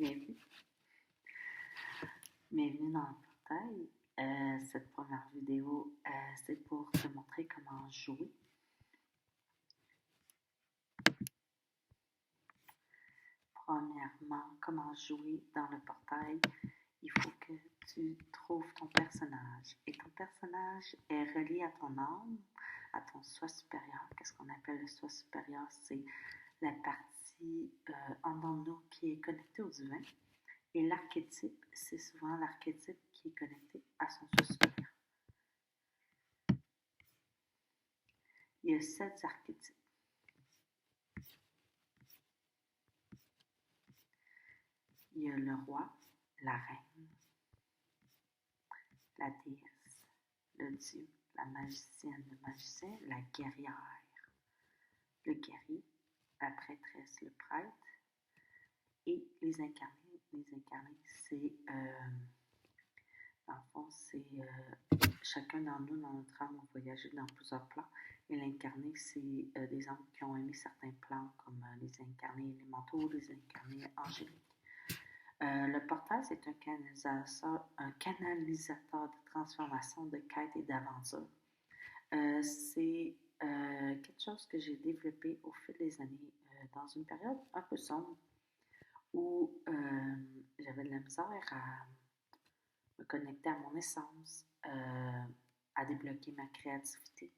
Bienvenue. Bienvenue dans le portail. Cette première vidéo, c'est pour te montrer comment jouer. Premièrement, comment jouer dans le portail. Il faut que tu trouves ton personnage. Et ton personnage est relié à ton âme, à ton soi supérieur. Qu'est-ce qu'on appelle le soi supérieur? C'est la partie en nous qui est connectée au divin. Et l'archétype, c'est souvent l'archétype qui est connecté à son soi supérieur. Il y a 7 archétypes. Il y a le roi, la reine, la déesse, le dieu, la magicienne, le magicien, la guerrière, le guerrier, la prêtresse, le prêtre et les incarnés. Les incarnés, c'est, dans le fond, c'est chacun d'entre nous, dans notre âme, on voyage dans plusieurs plans. Et l'incarné, c'est des âmes qui ont aimé certains plans, comme les incarnés élémentaux, les incarnés angéliques. Le portail, c'est un canalisateur de transformation, de quête et d'aventure. C'est quelque chose que j'ai développé au fil des années, dans une période un peu sombre, où j'avais de la misère à me connecter à mon essence, à débloquer ma créativité,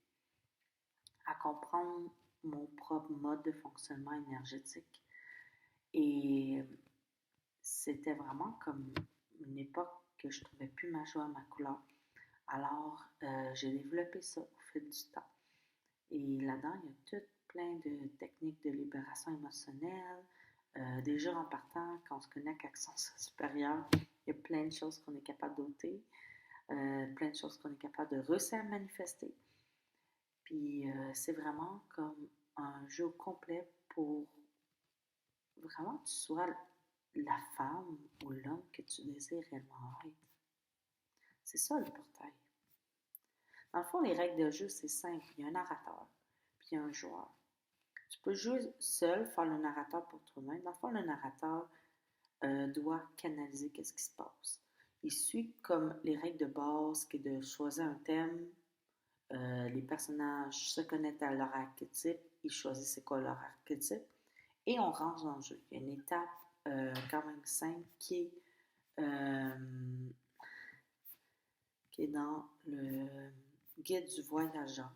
à comprendre mon propre mode de fonctionnement énergétique. Et c'était vraiment comme une époque que je ne trouvais plus ma joie, ma couleur. Alors, j'ai développé ça au fil du temps. Et là-dedans, il y a tout plein de techniques de libération émotionnelle. Déjà en partant, quand on se connecte avec son soi supérieur, il y a plein de choses qu'on est capable d'ôter, plein de choses qu'on est capable de réussir à manifester. Puis c'est vraiment comme un jeu complet pour vraiment que tu sois la femme ou l'homme que tu désires réellement être. C'est ça le portail. Dans le fond, les règles de jeu, c'est simple. Il y a un narrateur, puis il y a un joueur. Tu peux jouer seul, faire le narrateur pour toi-même. Dans le fond, le narrateur doit canaliser qu'est-ce qui se passe. Il suit comme les règles de base, qui est de choisir un thème. Les personnages se connectent à leur archétype. Ils choisissent c'est quoi leur archétype. Et on range dans le jeu. Il y a une étape quand même simple qui est dans le guide du voyageur,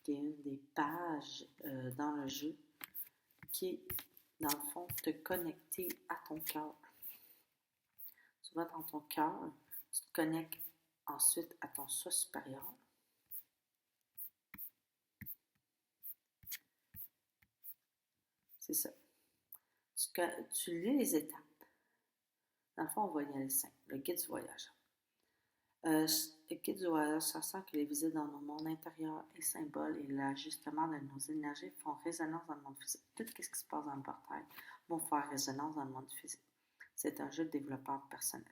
qui est une des pages dans le jeu, qui est, dans le fond, te connecter à ton cœur. Tu vas dans ton cœur, tu te connectes ensuite à ton soi supérieur. C'est ça. Tu lis les étapes. Dans le fond, on va y aller simple. Le guide du voyageur. Le guide du voyageur, ça sent que les visites dans nos mondes intérieurs et symboles et l'ajustement de nos énergies font résonance dans le monde physique. Tout ce qui se passe dans le portail va faire résonance dans le monde physique. C'est un jeu de développeur personnel.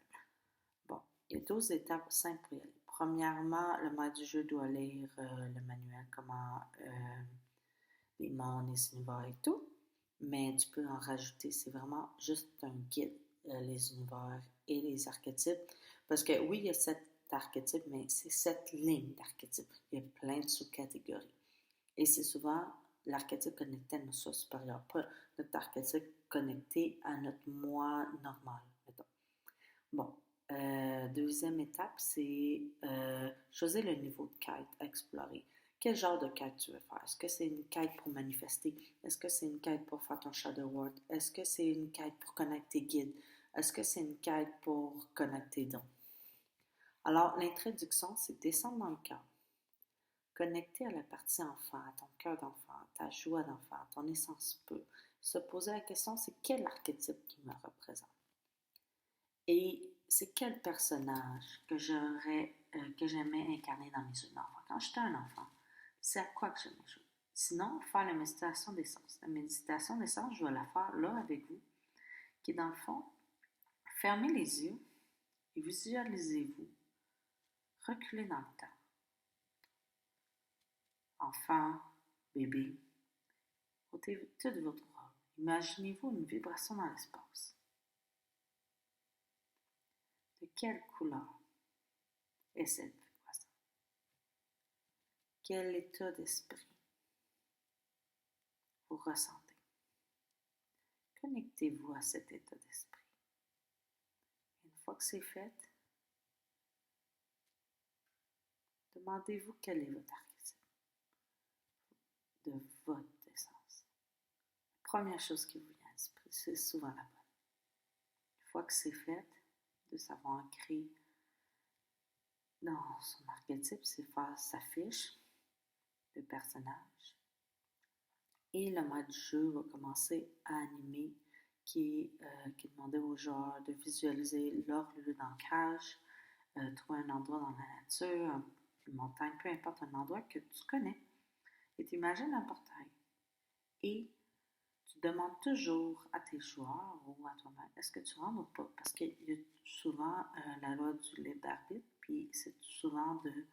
Bon, il y a 12 étapes simples pour y aller. Premièrement, le maître du jeu doit lire le manuel, comment les mondes, les univers et tout. Mais tu peux en rajouter, c'est vraiment juste un guide, les univers et les archétypes. Parce que oui, il y a 7 archétypes, mais c'est 7 lignes d'archétypes. Il y a plein de sous-catégories. Et c'est souvent l'archétype connecté à notre soi supérieur, pas notre archétype connecté à notre moi normal, mettons. Bon, deuxième étape, c'est choisir le niveau de quête à explorer. Quel genre de quête tu veux faire? Est-ce que c'est une quête pour manifester? Est-ce que c'est une quête pour faire ton shadow work? Est-ce que c'est une quête pour connaître tes guides? Est-ce que c'est une quête pour connaître tes dons? Alors, l'introduction, c'est descendre dans le cœur. Connecter à la partie enfant, à ton cœur d'enfant, à ta joie d'enfant, à ton essence pure. Se poser la question, c'est quel archétype qui me représente? Et c'est quel personnage que j'aimais incarner dans mes yeux d'enfant? Quand j'étais un enfant, c'est à quoi que j'aimais jouer? Sinon, faire la méditation d'essence. La méditation d'essence, je vais la faire là avec vous, qui est dans le fond, fermez les yeux et visualisez-vous reculer dans le temps. Enfant, bébé, ôtez toute votre robe. Imaginez-vous une vibration dans l'espace. quelle couleur est cette vibration? Quel état d'esprit vous ressentez? Connectez-vous à cet état d'esprit. Une fois que c'est fait, demandez-vous quel est votre archétype de votre essence. La première chose qui vous vient à l'esprit, c'est souvent la bonne. Une fois que c'est fait, de savoir ancrer dans son archétype, c'est faire sa fiche de personnage. Et le mode du jeu va commencer à animer, qui demandait aux joueurs de visualiser leur lieu d'ancrage, trouver un endroit dans la nature, une montagne, peu importe, un endroit que tu connais. Et tu imagines un portail. Et tu demandes toujours à tes joueurs ou à toi-même, est-ce que tu rentres ou pas? Parce qu'il y a souvent la loi du libre arbitre, puis c'est souvent de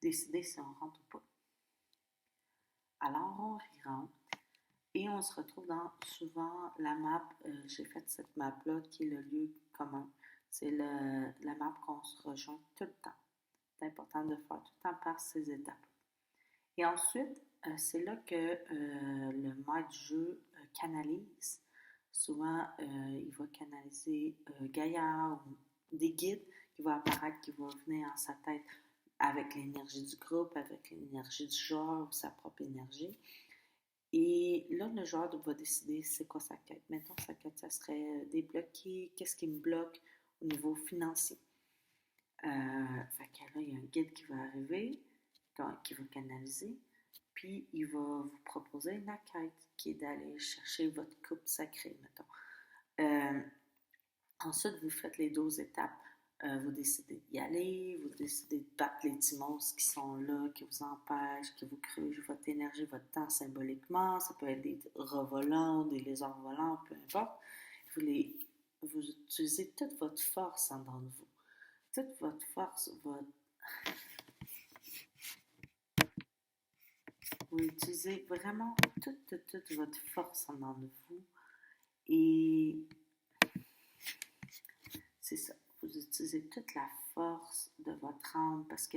décider si on rentre ou pas. Alors on y rentre. Et on se retrouve dans souvent la map, j'ai fait cette map-là qui est le lieu commun. C'est la map qu'on se rejoint tout le temps. C'est important de faire tout le temps par ces étapes. Et ensuite, c'est là que le maître du jeu canalise. Souvent, il va canaliser Gaïa ou des guides qui vont apparaître, qui vont venir en sa tête avec l'énergie du groupe, avec l'énergie du joueur ou sa propre énergie. Et là, le joueur va décider c'est quoi sa quête. Mettons, sa quête, ça serait débloquer, qu'est-ce qui me bloque au niveau financier. Fait que là, il y a un guide qui va arriver, qui va canaliser, puis il va vous proposer une quête qui est d'aller chercher votre coupe sacrée, mettons. Ensuite, vous faites les 12 étapes. Vous décidez d'y aller, vous décidez de battre les 10 monstres qui sont là, qui vous empêchent, qui vous crugent votre énergie, votre temps symboliquement. Ça peut être des rats volants, des lézards volants, peu importe. Vous utilisez toute votre force en dedans de vous. Toute votre force, vous utilisez vraiment toute votre force en dedans de vous. Et c'est ça. Vous utilisez toute la force de votre âme parce que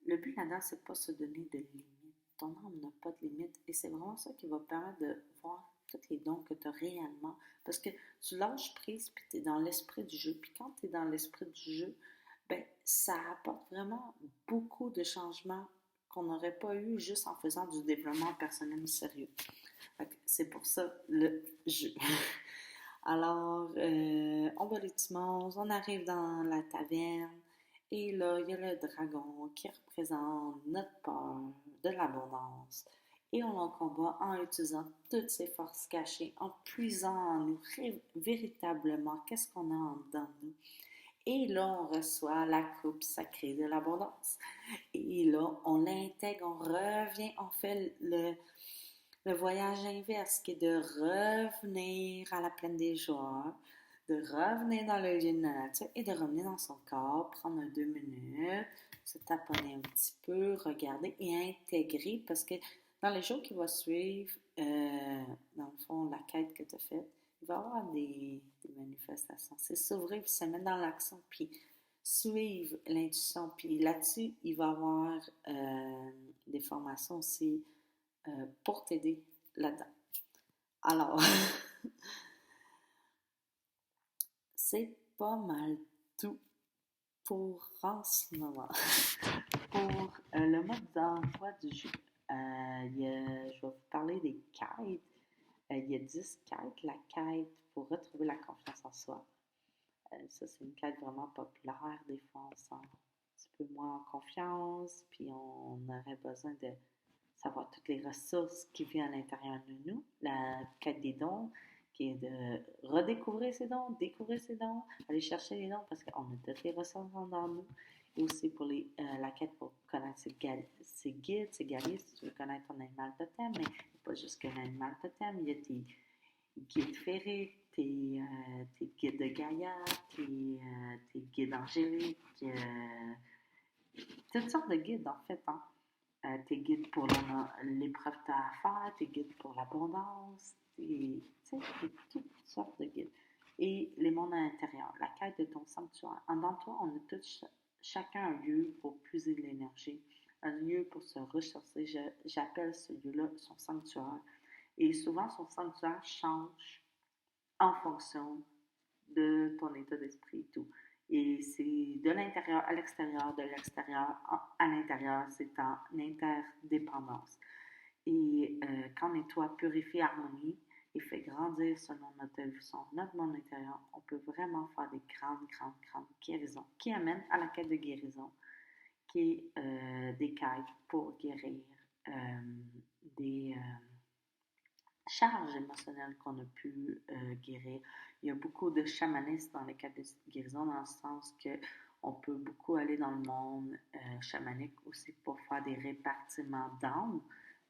le but là-dedans, c'est pas se donner de limites. Ton âme n'a pas de limites et c'est vraiment ça qui va permettre de voir tous les dons que tu as réellement. Parce que tu lâches prise puis tu es dans l'esprit du jeu. Puis quand tu es dans l'esprit du jeu, ben ça apporte vraiment beaucoup de changements qu'on n'aurait pas eu juste en faisant du développement personnel sérieux. C'est pour ça le jeu. Alors, on va les petits monstres, on arrive dans la taverne, et là, il y a le dragon qui représente notre peur de l'abondance. Et on en combat en utilisant toutes ses forces cachées, en puisant en nous véritablement qu'est-ce qu'on a en dedans de nous. Et là, on reçoit la coupe sacrée de l'abondance. Et là, on l'intègre, on revient, on fait le voyage inverse qui est de revenir à la plaine des joueurs, de revenir dans le lieu de la nature et de revenir dans son corps, prendre 2 minutes, se taponner un petit peu, regarder et intégrer parce que dans les jours qui vont suivre, dans le fond, la quête que tu as faite, il va y avoir des manifestations. C'est s'ouvrir puis se mettre dans l'action puis suivre l'intuition. Puis là-dessus, il va y avoir des formations aussi pour t'aider là-dedans. Alors, c'est pas mal tout pour en ce moment. Pour le mode d'emploi du jeu, je vais vous parler des quêtes. Il y a 10 quêtes. La quête pour retrouver la confiance en soi. Ça, c'est une quête vraiment populaire. Des fois, on se sent un petit peu moins en confiance, puis on aurait besoin de savoir toutes les ressources qui vivent à l'intérieur de nous. La quête des dons, qui est de redécouvrir ses dons, découvrir ses dons, aller chercher les dons parce qu'on a toutes les ressources dans nous. Et aussi pour la quête pour connaître ses guides, ses guerriers, si tu veux connaître ton animal totem, mais pas juste que l'animal totem, il y a tes guides fériques, tes guides de Gaïa, tes guides angéliques, toutes sortes de guides en fait, hein. Tes guides pour l'épreuve que tu as à faire, tes guides pour l'abondance, toutes sortes de guides. Et les mondes à l'intérieur. La quête de ton sanctuaire. En dans toi, on a tous chacun un lieu pour puiser de l'énergie, un lieu pour se ressourcer. J'appelle ce lieu-là son sanctuaire. Et souvent, son sanctuaire change en fonction de ton état d'esprit et tout. Et c'est de l'intérieur à l'extérieur, de l'extérieur à l'intérieur, c'est en interdépendance. Et quand on nettoie, purifie, harmonie et fait grandir selon notre évolution, notre monde intérieur, on peut vraiment faire des grandes guérisons qui amènent à la quête de guérison, qui est des quêtes pour guérir euh, des charges émotionnelles qu'on a pu guérir. Il y a beaucoup de chamanistes dans les quêtes de guérison, dans le sens que on peut beaucoup aller dans le monde chamanique aussi pour faire des répartiments d'âmes,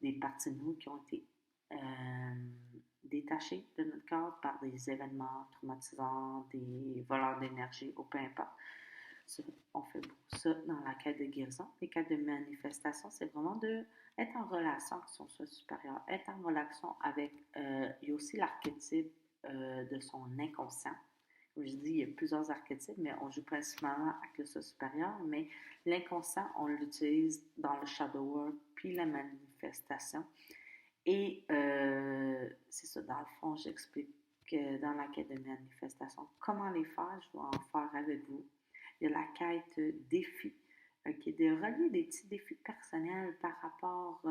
des parties de nous qui ont été détachées de notre corps par des événements traumatisants, des voleurs d'énergie ou peu importe. Ça, on fait beaucoup ça dans la quête de guérison. Les quêtes de manifestation, c'est vraiment de être en relation avec son soi supérieur, être en relation avec, il y a aussi l'archétype de son inconscient. Comme je dis, il y a plusieurs archétypes, mais on joue principalement avec le soi supérieur, mais l'inconscient, on l'utilise dans le shadow work, puis la manifestation. Et c'est ça, dans le fond, j'explique dans la quête de manifestation comment les faire, je vais en faire avec vous. Il y a la quête défi, qui est de relier des petits défis personnels par rapport,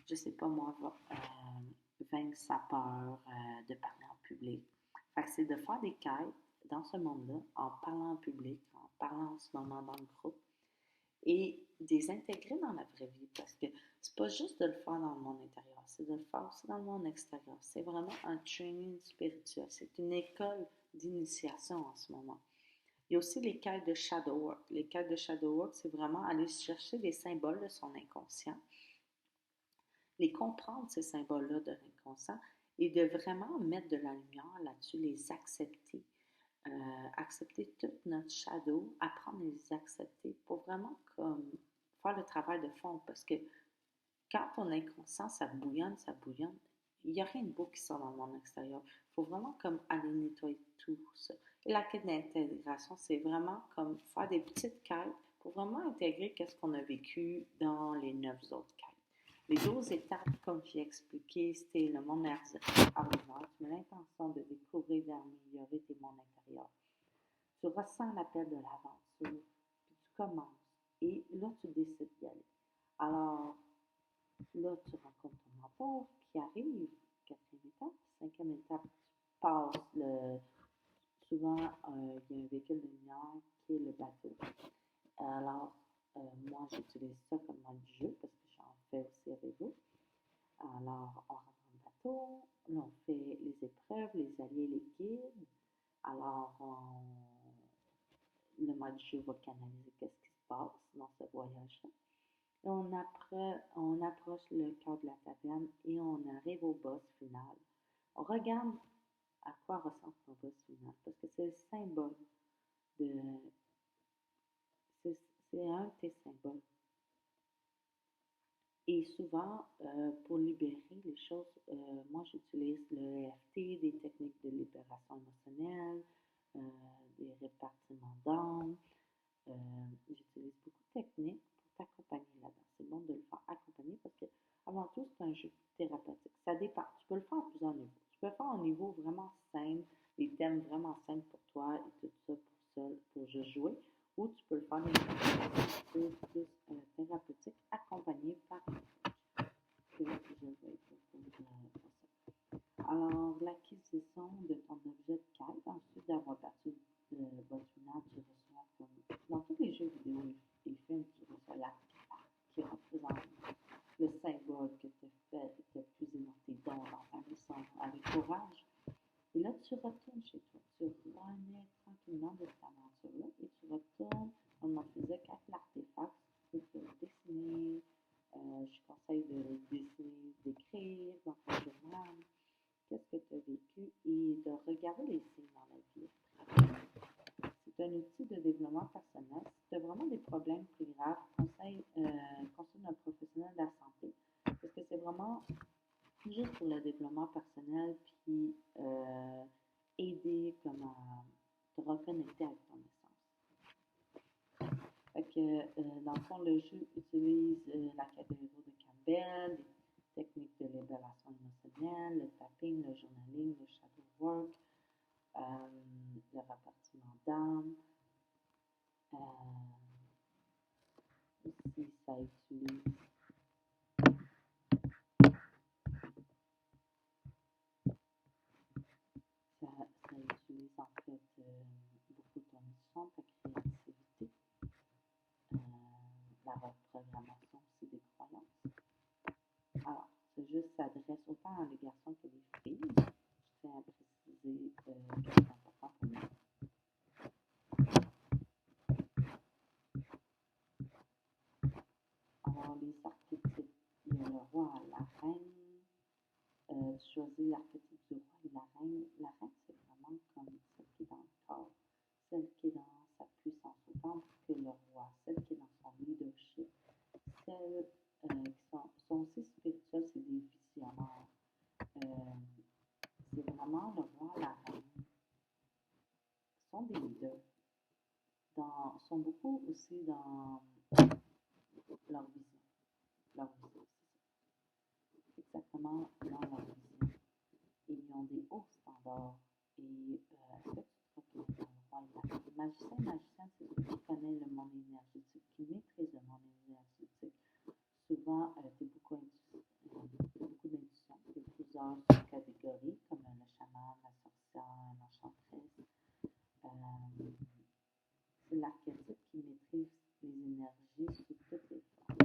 je sais pas moi, vaincre sa peur de parler en public. Fait que c'est de faire des quêtes dans ce monde-là, en parlant en public, en parlant en ce moment dans le groupe, et de les intégrer dans la vraie vie, parce que c'est pas juste de le faire dans le monde intérieur, c'est de le faire aussi dans le monde extérieur. C'est vraiment un training spirituel, c'est une école d'initiation en ce moment. Il y a aussi les quêtes de shadow work. Les quêtes de shadow work, c'est vraiment aller chercher les symboles de son inconscient, les comprendre, ces symboles-là de l'inconscient, et de vraiment mettre de la lumière là-dessus, les accepter. Accepter tout notre shadow, apprendre à les accepter pour vraiment comme faire le travail de fond. Parce que quand on est inconscient, ça bouillonne, il n'y a rien de beau qui sort dans le monde extérieur. Il faut vraiment comme aller nettoyer tout ça. Et la quête d'intégration, c'est vraiment comme faire des petites quêtes pour vraiment intégrer ce qu'on a vécu dans les 9 autres quêtes. Les 12 étapes, comme j'ai expliqué, c'était le monde ordinaire. Tu mets l'intention de découvrir, d'améliorer tes mondes intérieurs. Tu ressens l'appel de l'aventure, puis tu commences. Et là, tu décides d'y aller. Alors, là, tu rencontres ton mentor qui arrive, quatrième étape. Cinquième étape, tu passes le. Souvent, il y a un véhicule de lumière qui est le bateau. Alors, moi, j'utilise ça comme mode jeu parce que j'en fais aussi avec vous. Alors, on rentre dans le bateau, là, on fait les épreuves, les alliés, les guides. Alors, le mode jeu va canaliser qu'est-ce qui se passe dans ce voyage-là. Et on approche le cœur de la taverne et on arrive au boss final. On regarde à quoi ressemble ton boss final parce que c'est le symbole de. C'est un de tes symboles. Et souvent, pour libérer les choses, moi j'utilise le EFT, des techniques de libération émotionnelle, des répartiments d'âme. J'utilise beaucoup de techniques pour t'accompagner là-dedans. C'est bon de le faire accompagner parce que, avant tout, c'est un jeu thérapeutique. Ça dépend. Tu peux le faire à plusieurs niveaux. Tu peux le faire au niveau vraiment simple, des thèmes vraiment simples pour toi et tout ça pour juste jouer. Ou tu peux le faire des plus thérapeutiques accompagnés par un coach. Que je vais pour ça. Alors, l'acquisition de ton objet de quête, ensuite d'avoir battu le boss final, tu reçois comme dans tous les jeux vidéo et films, tu reçois l'artefact qui représente le symbole que tu as fait, que tu as puisé dans tes dons, dans ta mission, avec courage. Et là, tu retournes chez toi. Tu renais tranquillement de cette aventure-là et tu retournes, comme on faisait, avec l'artefact. Tu peux dessiner. Je conseille de dessiner, d'écrire dans ton journal qu'est-ce que tu as vécu et de regarder les signes dans la vie. C'est un outil de développement personnel. Si tu as vraiment des problèmes plus graves, conseille un professionnel de la santé parce que c'est vraiment juste pour le développement personnel puis aider comme à te reconnecter avec ton essence. Fait que, dans le fond, le jeu utilise la catégorie de Campbell, des techniques de libération émotionnelle, le tapping, le journaling, le shadow work, le rapportement d'âme. Aussi, ça utilise en fait beaucoup ton son, ta créativité, la reprogrammation aussi des croyances. Alors, ce jeu s'adresse autant à les garçons que les filles. Je tiens à préciser que c'est important pour moi. Alors, les archétypes, il y a le roi, la reine. Choisis l'archétype du roi et la reine. La reine, c'est vraiment comme celle qui est dans le corps, celle qui est dans sa puissance, autant que le roi, celle qui est dans son leadership, celles qui sont aussi spirituelles, c'est des visionnaires. C'est vraiment le roi, la reine, sont des leaders. Sont beaucoup aussi dans leur vision. Leur vision, c'est exactement dans leur vision. Et ils ont des hauts standards. Et est-ce que tu te retrouves dans le roi et la reine? Magicien, c'est celui qui connaît le monde énergétique, qui maîtrise le monde énergétique. Souvent, tu as beaucoup d'intuition. Il y a plusieurs catégories, comme le chaman, la sorcière, l'enchanteresse. C'est l'archétype qui maîtrise les énergies sous toutes les formes.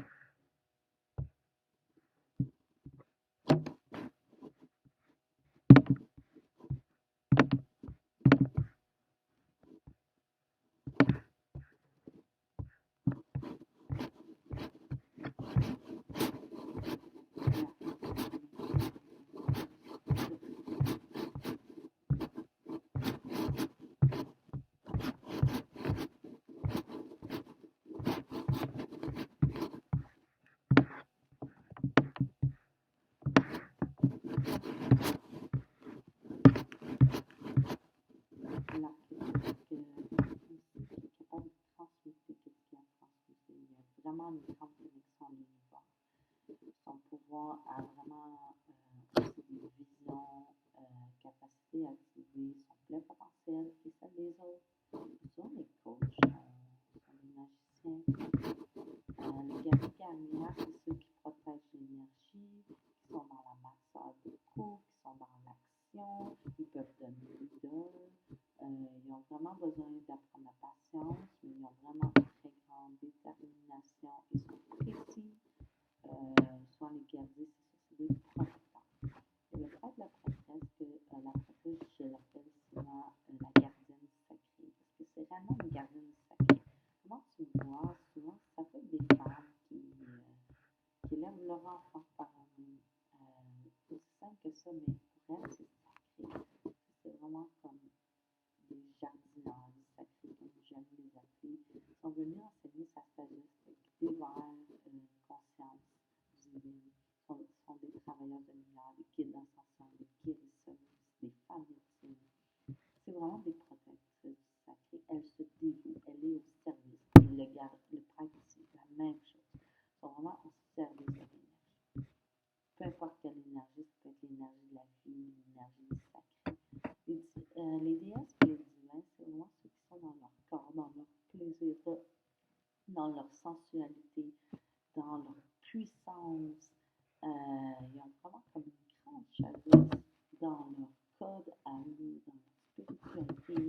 Vraiment une grande connexion à l'univers. Son pouvoir a vraiment aussi des visions, capacité à activer son plein potentiel et celle des autres. Sont les coachs, sont les magiciens. Les guerriers gagnants, c'est ceux qui protègent l'énergie, qui sont dans la masseur beaucoup, qui sont dans l'action, ils peuvent donner l'idole. Ils ont vraiment besoin d'apprendre la patience, mais ils ont vraiment une très grande détermination et sont précis. Soit les gardiens, c'est des protecteurs. Et le prêtre, la prêtresse, la prêtresse, je l'appelle souvent la gardienne sacrée, parce que c'est vraiment une gardienne sacrée. Comment tu vois, souvent, ça peut être des femmes qui élèvent leur enfant par eux-mêmes. C'est aussi simple que ça, mais pour elles, c'est sacré. C'est vraiment comme des jardinières sacrées, comme j'aime les appeler. Ils sont venus enseigner sa sagesse, d'éveil, conscience divine. Sont des travailleurs de lumière, des guides d'ascension, des guérisseuses, des femmes médecines. C'est vraiment des protectrices du sacré. Elle se dévoue, elle est au service. Le prêtre aussi, la même chose. Ils sont vraiment au service de l'énergie. Peu importe quelle énergie, ça peut être l'énergie de la vie, l'énergie sacrée. Les déesses et les divins, c'est vraiment ceux qui sont dans leur corps, dans leur plaisir, dans leur sensualité, dans leur puissance. Ils ont vraiment comme une grande sagesse dans leur code à eux, dans leur spiritualité.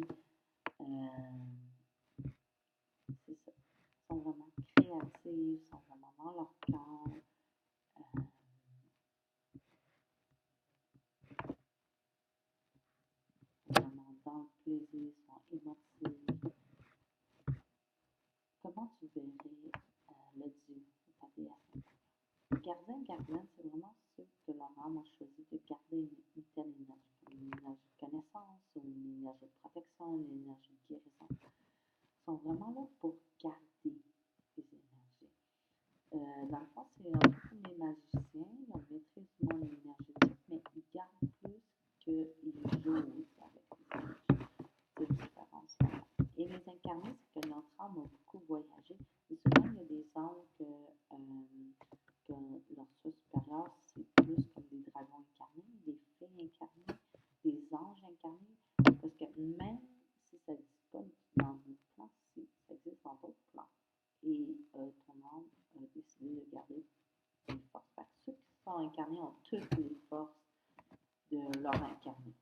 C'est ça. Ils sont vraiment créatifs, ils sont vraiment dans leur cœur. Vraiment dans le plaisir, ils sont émotifs. Comment tu verrais le Dieu, ta déesse? Gardienne, c'est vraiment ceux que leur âme a choisi de garder une telle énergie, comme une énergie de connaissance, ou une énergie de protection, une énergie de guérison. Ils sont vraiment là pour garder les énergies. Dans le fond, c'est un peu comme les magiciens, ils ont maîtrise du monde énergétique, mais ils gardent plus qu'ils jouent avec les énergies. C'est différence. incarnés ont toutes les forces de leur incarné.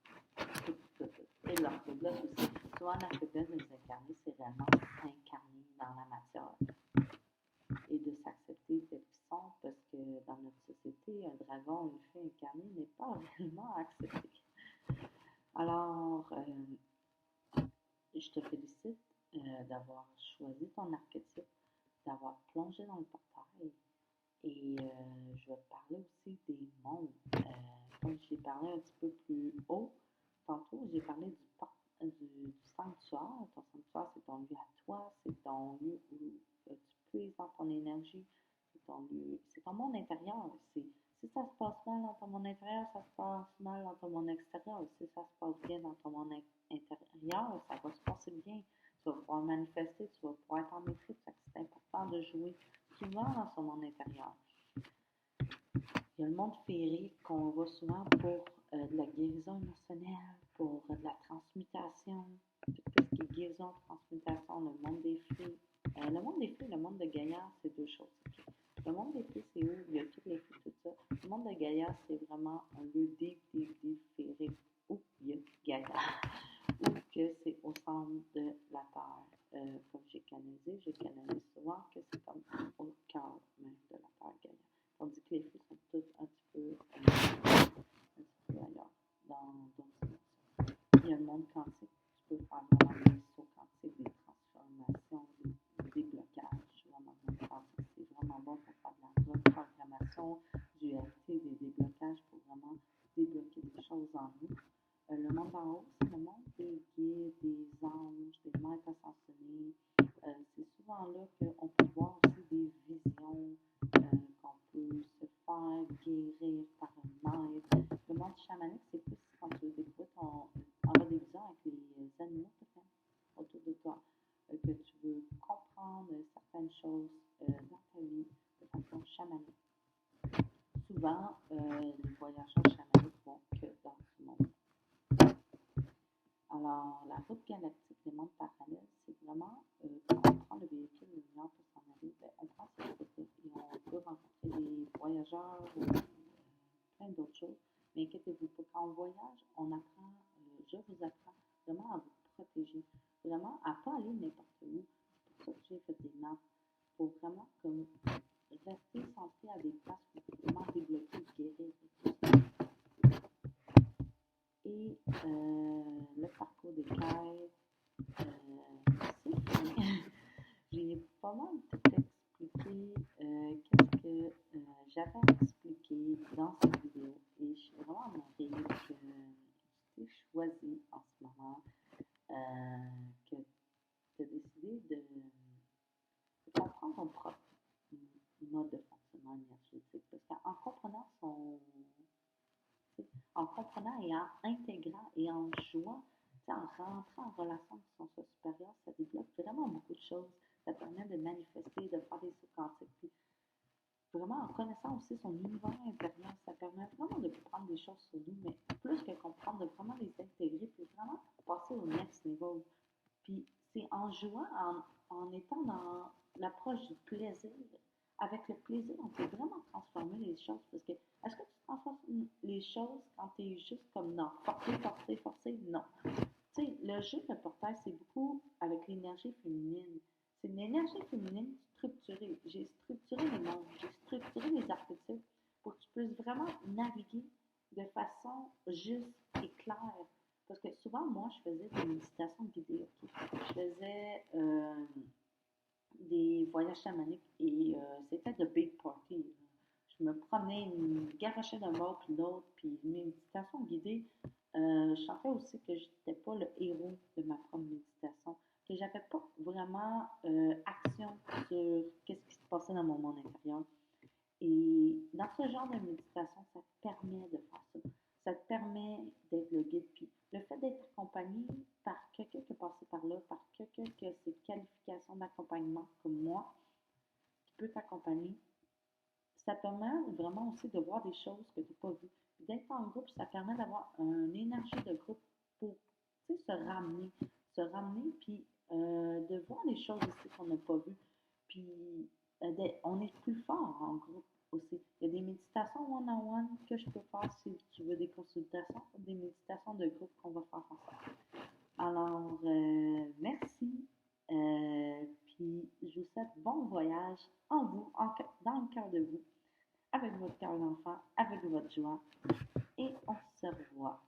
Et leur faiblesse aussi. Souvent, la faiblesse des incarnés, c'est réellement s'incarner dans la matière et de s'accepter tels qu'ils sont, parce que dans notre société, un dragon, une fée incarnée n'est pas réellement accepté. Alors, je te félicite d'avoir choisi ton archétype, d'avoir plongé dans le portail. Et je vais te parler aussi des mondes. Comme j'ai parlé un petit peu plus haut, tantôt, j'ai parlé du sanctuaire. Ton sanctuaire, c'est ton lieu à toi, c'est ton lieu où tu puises dans ton énergie, c'est ton lieu, c'est ton monde intérieur. Si ça se passe mal dans ton monde intérieur, ça se passe mal dans ton monde extérieur. Si ça se passe bien dans ton monde intérieur, ça va se passer bien. Tu vas pouvoir manifester, tu vas pouvoir être en maîtrise. C'est important de jouer souvent dans son monde intérieur. Il y a le monde féerique qu'on voit souvent pour de la guérison émotionnelle, pour de la transmutation, tout ce qui est guérison, transmutation, le monde des fées. Le monde des fées et le monde de Gaïa, c'est deux choses. Okay? Le monde des fées, c'est où il y a toutes les fées, tout ça. Le monde de Gaïa, c'est vraiment un lieu deep féerique où il y a Gaïa, où que c'est au centre de la Terre. Comme j'ai canalisé souvent que c'est comme au cœur même de la Terre Gaïa. Tandis que les fées sont toutes un petit peu ailleurs, dans d'autres dimensions. Il y a le monde quantique. Tu peux faire vraiment des sauts quantiques, des transformations, des déblocages. Vraiment, le monde quantique, c'est vraiment bon pour faire de la reprogrammation, dualité, des déblocages pour vraiment débloquer des choses en nous. Le monde en haut, c'est le monde des guides, des anges, des maîtres ascensionnés. C'est souvent là qu'on peut voir aussi des visions, qu'on peut se faire guérir par un aide. Le monde chamanique, c'est plus quand tu veux découvrir avoir des visions avec les animaux autour de toi, que tu veux comprendre certaines choses dans ta vie de façon chamanique. Souvent, les voyageurs chamaniques vont que dans ce monde. Alors, la route galactique des mondes parallèles, c'est vraiment quand on prend le véhicule lumière pour s'en aller, on prend cette route-là et on peut rencontrer des voyageurs ou plein d'autres choses. Mais inquiétez-vous pas, quand on voyage, on apprend, je vous apprends vraiment à vous protéger, vraiment à ne pas aller n'importe où. C'est pour ça que j'ai fait des maps, pour vraiment comme rester centré à des places où vous pouvez vraiment débloquer, guérir et tout ça. Et le parcours des quêtes, c'est fini. J'ai pas mal tout expliqué qu'est-ce que j'avais à expliquer dans cette vidéo. Et je suis vraiment honorée que tu t'es choisi en ce moment, que tu as décidé de comprendre ton propre mode de fonctionnement énergétique. Parce qu'en comprenant en comprenant et en intégrant et en jouant, en rentrant en relation avec son soi supérieur, ça débloque vraiment beaucoup de choses. Ça permet de manifester, de faire des sauts quantiques. Puis vraiment, en connaissant aussi son univers intérieur, ça permet vraiment de comprendre des choses sur nous, mais plus que comprendre, de vraiment les intégrer, puis vraiment passer au next level. Puis c'est en jouant, en étant dans l'approche du plaisir. Avec le plaisir, on peut vraiment transformer les choses. Parce que, est-ce que tu transformes les choses quand tu es juste comme non, forcer? Non. Tu sais, le jeu de portail, c'est beaucoup avec l'énergie féminine. C'est une énergie féminine structurée. J'ai structuré les mondes, j'ai structuré les archétypes pour que tu puisses vraiment naviguer de façon juste et claire. Parce que souvent, moi, je faisais des méditations guidées. Okay? Je faisais des voyages chamaniques et c'était de big party. Je me promenais, me garochais d'un bord puis de l'autre, puis une méditation guidée. Je sentais aussi que je n'étais pas le héros de ma propre méditation, que j'avais pas vraiment action sur qu'est-ce qui se passait dans mon monde intérieur. Et dans ce genre de méditation, ça te permet de faire ça. Ça te permet d'être le guide. Puis le fait d'être accompagné par quelqu'un qui est passé par là, par quelqu'un qui a cette qualification d'accompagnement comme moi, qui peut t'accompagner, ça permet vraiment aussi de voir des choses que tu n'as pas vues. Puis d'être en groupe, ça permet d'avoir une énergie de groupe pour se ramener, puis de voir les choses aussi qu'on n'a pas vues. Puis on est plus fort en groupe aussi. Il y a des méditations one-on-one que je peux faire si tu veux des consultations ou des méditations de groupe qu'on va faire ensemble. Alors, merci. Puis, je vous souhaite bon voyage en vous, dans le cœur de vous, avec votre cœur d'enfant, avec votre joie. Et on se revoit.